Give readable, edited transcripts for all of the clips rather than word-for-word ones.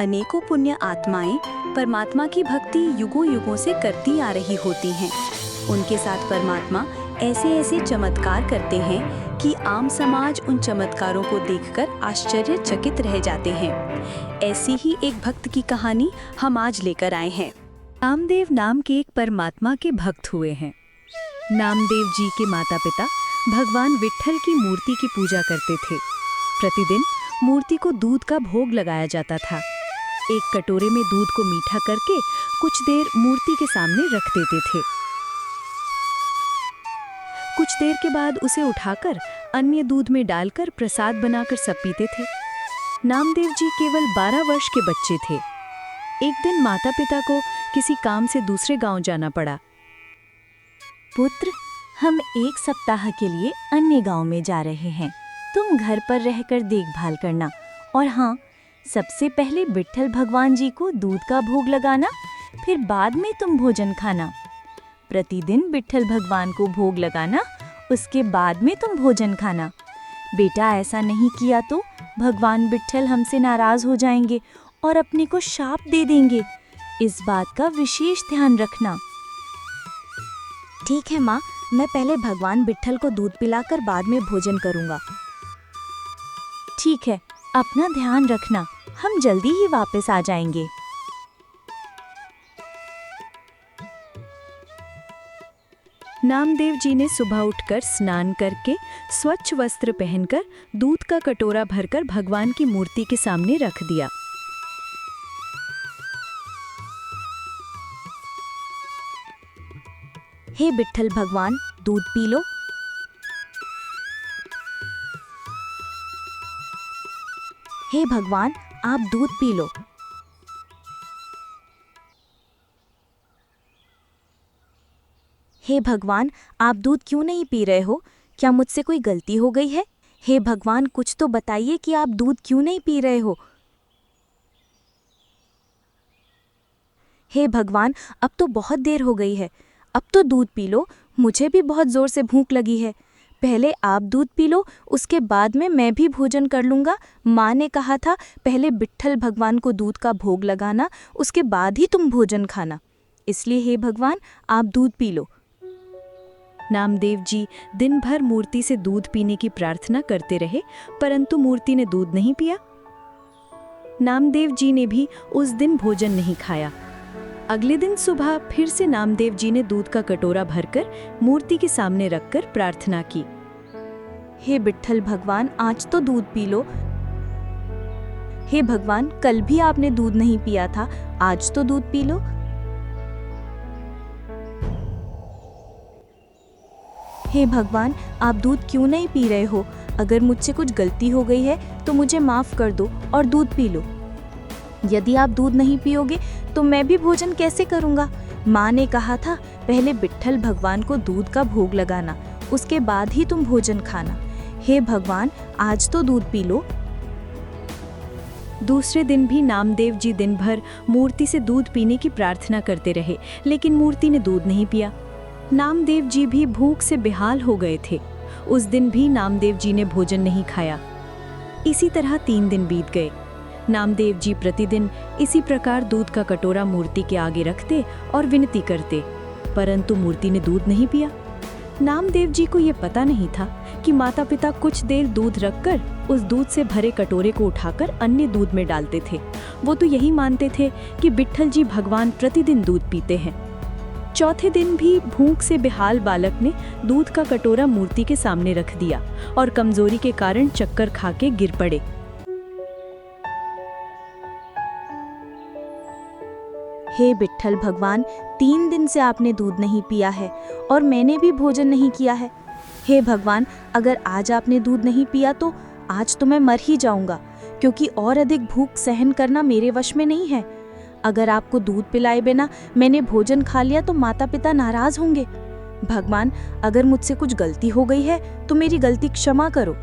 अनेकों पुण्य आत्माएं परमात्मा की भक्ति युगों युगों से करती आ रही होती हैं। उनके साथ परमात्मा ऐसे ऐसे चमत्कार करते हैं कि आम समाज उन चमत्कारों को देखकर आश्चर्यचकित रह जाते हैं। ऐसी ही एक भक्त की कहानी हम आज लेकर आए हैं। नामदेव नाम के एक परमात्मा के भक्त हुए हैं। नामदेव जी के माता पिता भगवान विट्ठल की मूर्ति की पूजा करते थे। प्रतिदिन मूर्ति को दूध का भोग लगाया जाता था। एक कटोरे में दूध को मीठा करके कुछ देर मूर्ति के सामने रख देते थे। कुछ देर के बाद उसे उठाकर अन्य दूध में डालकर प्रसाद बनाकर सब पीते थे। नामदेव जी केवल 12 वर्ष के बच्चे थे। एक दिन माता पिता को किसी काम से दूसरे गांव जाना पड़ा। पुत्र, हम 1 सप्ताह के लिए अन्य गांव में जा रहे हैं। तुम घर पर रहकर देखभाल करना और हाँ, सबसे पहले विट्ठल भगवान जी को दूध का भोग लगाना, फिर बाद में तुम भोजन खाना। प्रतिदिन विट्ठल भगवान को भोग लगाना, उसके बाद में तुम भोजन खाना। बेटा, ऐसा नहीं किया तो भगवान विट्ठल हमसे नाराज हो जाएंगे और अपने को शाप दे देंगे। इस बात का विशेष ध्यान रखना। ठीक है माँ, मैं पहले भगवान विट्ठल को दूध पिलाकर बाद में भोजन करूँगा। ठीक है, अपना ध्यान रखना, हम जल्दी ही वापस आ जाएंगे। नामदेव जी ने सुबह उठकर स्नान करके स्वच्छ वस्त्र पहनकर दूध का कटोरा भरकर भगवान की मूर्ति के सामने रख दिया। हे विट्ठल भगवान, दूध पी लो। हे भगवान, आप दूध पी लो। हे भगवान, आप दूध क्यों नहीं पी रहे हो? क्या मुझसे कोई गलती हो गई है? हे भगवान, कुछ तो बताइए कि आप दूध क्यों नहीं पी रहे हो? हे भगवान, अब तो बहुत देर हो गई है, अब तो दूध पी लो, मुझे भी बहुत जोर से भूख लगी है। पहले आप दूध पी लो, उसके बाद में मैं भी भोजन कर लूँगा। माँ ने कहा था पहले विट्ठल भगवान को दूध का भोग लगाना, उसके बाद ही तुम भोजन खाना। इसलिए हे भगवान, आप दूध पी लो। नामदेव जी दिन भर मूर्ति से दूध पीने की प्रार्थना करते रहे, परंतु मूर्ति ने दूध नहीं पिया। नामदेव जी ने भी उस दिन भोजन नहीं खाया। अगले दिन सुबह फिर से नामदेव जी ने दूध का कटोरा भरकर मूर्ति के सामने रखकर प्रार्थना की। हे विट्ठल भगवान, आज तो दूध पी लो। हे भगवान, कल भी आपने दूध नहीं पिया था, आज तो दूध पी लो। हे भगवान, आप दूध क्यों नहीं पी रहे हो? अगर मुझसे कुछ गलती हो गई है तो मुझे माफ कर दो और दूध पी लो। यदि आप दूध नहीं पियोगे तो मैं भी भोजन कैसे करूँगा? माँ ने कहा था पहले विट्ठल भगवान को दूध का भोग लगाना, उसके बाद ही तुम भोजन खाना। हे भगवान, आज तो दूध पी लो। दूसरे दिन भी नामदेव जी दिन भर मूर्ति से दूध पीने की प्रार्थना करते रहे, लेकिन मूर्ति ने दूध नहीं पिया। नामदेव जी भी भूख से बेहाल हो गए थे। उस दिन भी नामदेव जी ने भोजन नहीं खाया। इसी तरह 3 दिन बीत गए। नामदेव जी प्रतिदिन इसी प्रकार दूध का कटोरा मूर्ति के आगे रखते और विनती करते, परंतु मूर्ति ने दूध नहीं पिया। नामदेव जी को ये पता नहीं था कि माता पिता कुछ देर दूध रखकर उस दूध से भरे कटोरे को उठाकर अन्य दूध में डालते थे। वो तो यही मानते थे कि विट्ठल जी भगवान प्रतिदिन दूध पीते हैं। चौथे दिन भी भूख से बेहाल बालक ने दूध का कटोरा मूर्ति के सामने रख दिया और कमजोरी के कारण चक्कर खा के गिर पड़े। हे विट्ठल भगवान, 3 दिन से आपने दूध नहीं पिया है और मैंने भी भोजन नहीं किया है। हे भगवान, अगर आज आपने दूध नहीं पिया तो आज तो मैं मर ही जाऊंगा, क्योंकि और अधिक भूख सहन करना मेरे वश में नहीं है। अगर आपको दूध पिलाए बिना मैंने भोजन खा लिया तो माता पिता नाराज होंगे। भगवान, अगर मुझसे कुछ गलती हो गई है तो मेरी गलती क्षमा करो।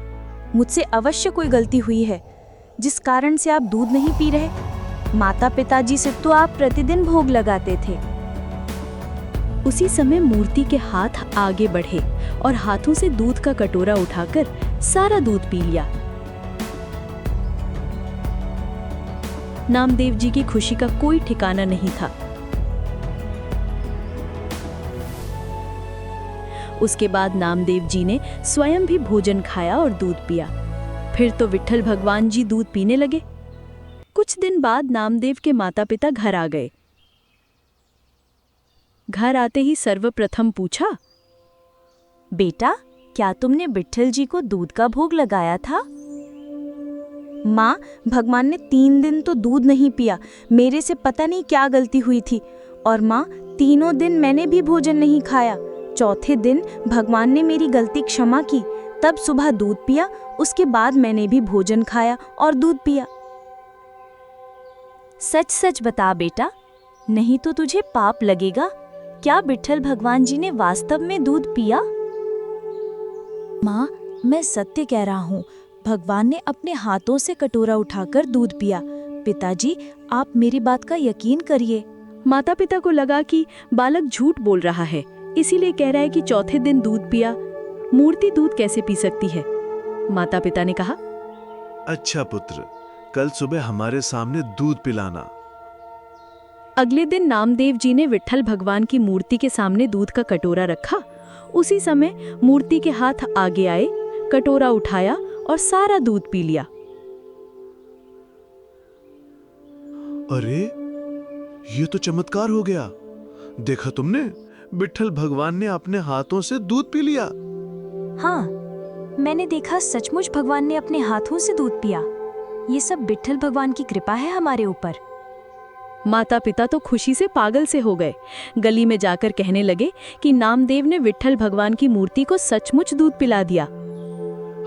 मुझसे अवश्य कोई गलती हुई है जिस कारण से आप दूध नहीं पी रहे। माता पिताजी से तो आप प्रतिदिन भोग लगाते थे। उसी समय मूर्ति के हाथ आगे बढ़े और हाथों से दूध का कटोरा उठाकर सारा दूध पी लिया। नामदेव जी की खुशी का कोई ठिकाना नहीं था। उसके बाद नामदेव जी ने स्वयं भी भोजन खाया और दूध पिया। फिर तो विट्ठल भगवान जी दूध पीने लगे। कुछ दिन बाद नामदेव के माता पिता घर आ गए। घर आते ही सर्वप्रथम पूछा, बेटा, क्या तुमने विट्ठल जी को दूध का भोग लगाया था? माँ, भगवान ने 3 दिन तो दूध नहीं पिया। मेरे से पता नहीं क्या गलती हुई थी। और माँ, तीनों दिन मैंने भी भोजन नहीं खाया। चौथे दिन भगवान ने मेरी गलती क्षमा की। तब सुबह दूध पिया, उसके बाद मैंने भी भोजन खाया और दूध पिया। सच सच बता बेटा, नहीं तो तुझे पाप लगेगा। क्या विट्ठल भगवान जी ने वास्तव में दूध पिया? माँ, मैं सत्य कह रहा हूँ। भगवान ने अपने हाथों से कटोरा उठाकर दूध पिया। पिताजी, आप मेरी बात का यकीन करिए। माता पिता को लगा कि बालक झूठ बोल रहा है, इसीलिए कह रहा है कि चौथे दिन दूध पिया। मूर्ति दूध कैसे पी सकती है? माता पिता ने कहा, अच्छा पुत्र, कल सुबह हमारे सामने दूध पिलाना। अगले दिन नामदेव जी ने विट्ठल भगवान की मूर्ति के सामने दूध का कटोरा रखा। उसी समय मूर्ति के हाथ आगे आए, कटोरा उठाया और सारा दूध पी लिया। अरे, ये तो चमत्कार हो गया। देखा तुमने, विट्ठल भगवान ने अपने हाथों से दूध पी लिया। हाँ, मैंने देखा, सचमुच भगवान ने अपने हाथों से दूध पिया। ये सब विट्ठल भगवान की कृपा है हमारे ऊपर। माता पिता तो खुशी से पागल से हो गए। गली में जाकर कहने लगे कि नामदेव ने विट्ठल भगवान की मूर्ति को सचमुच दूध पिला दिया।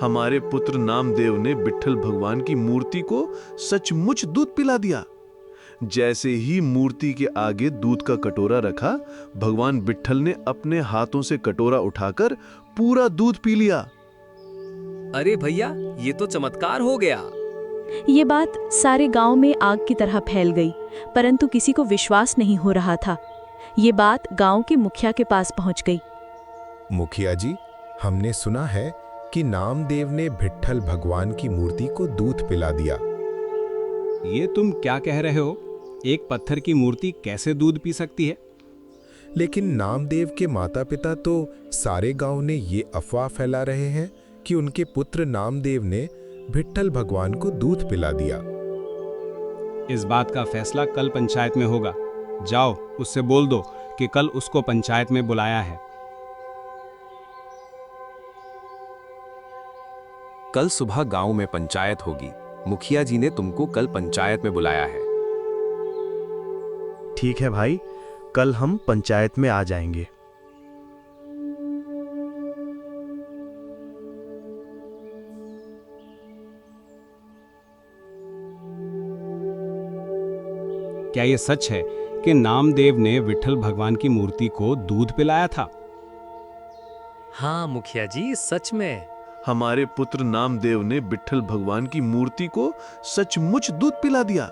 हमारे पुत्र नामदेव ने विट्ठल भगवान की मूर्ति को सचमुच दूध पिला दिया। जैसे ही मूर्ति के आगे दूध का कटोरा रखा, भगवान विट्ठल ने अपने हाथों से कटोरा उठाकर पूरा दूध पी लिया। अरे भैया, ये तो चमत्कार हो गया। ये बात सारे गांव में आग की तरह फैल गई, परंतु किसी को विश्वास नहीं हो रहा था। ये बात गांव के मुखिया के पास पहुंच गई। मुखिया जी, हमने सुना है कि नामदेव ने विट्ठल भगवान की मूर्ति को दूध पिला दिया। ये तुम क्या कह रहे हो? एक पत्थर की मूर्ति कैसे दूध पी सकती है? लेकिन नामदेव के माता पिता तो सारे गांव ने ये अफवाह फैला रहे हैं कि उनके पुत्र नामदेव ने विट्ठल भगवान को दूध पिला दिया। इस बात का फैसला कल पंचायत में होगा। जाओ, उससे बोल दो कि कल उसको पंचायत में बुलाया है। कल सुबह गांव में पंचायत होगी। मुखिया जी ने तुमको कल पंचायत में बुलाया है। ठीक है भाई, कल हम पंचायत में आ जाएंगे। क्या ये सच है कि नामदेव ने विट्ठल भगवान की मूर्ति को दूध पिलाया था? हाँ मुखिया जी, सच में। हमारे पुत्र नामदेव ने विट्ठल भगवान की मूर्ति को सचमुच दूध पिला दिया।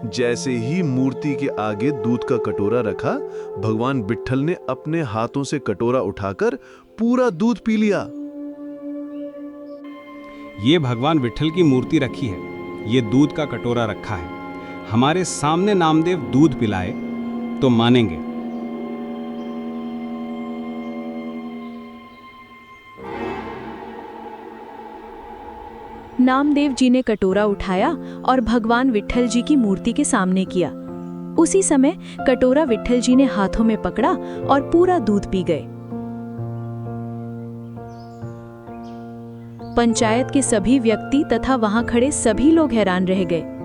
जैसे ही मूर्ति के आगे दूध का कटोरा रखा, भगवान विट्ठल ने अपने हाथों से कटोरा उठाकर पूरा दूध पी लिया। ये भगवान विट्ठल की मूर्ति रखी है, ये दूध का कटोरा रखा है। हमारे सामने नामदेव दूध पिलाए तो मानेंगे। नामदेव जी ने कटोरा उठाया और भगवान विट्ठल जी की मूर्ति के सामने किया। उसी समय कटोरा विट्ठल जी ने हाथों में पकड़ा और पूरा दूध पी गए। पंचायत के सभी व्यक्ति तथा वहां खड़े सभी लोग हैरान रह गए।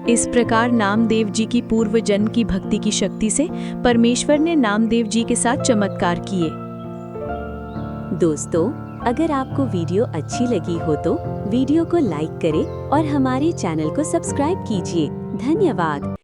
इस प्रकार नामदेव जी की पूर्व जन्म की भक्ति की शक्ति से परमेश्वर ने नामदेव जी के साथ चमत्कार किए। दोस्तों, अगर आपको वीडियो अच्छी लगी हो तो वीडियो को लाइक करें और हमारे चैनल को सब्सक्राइब कीजिए। धन्यवाद।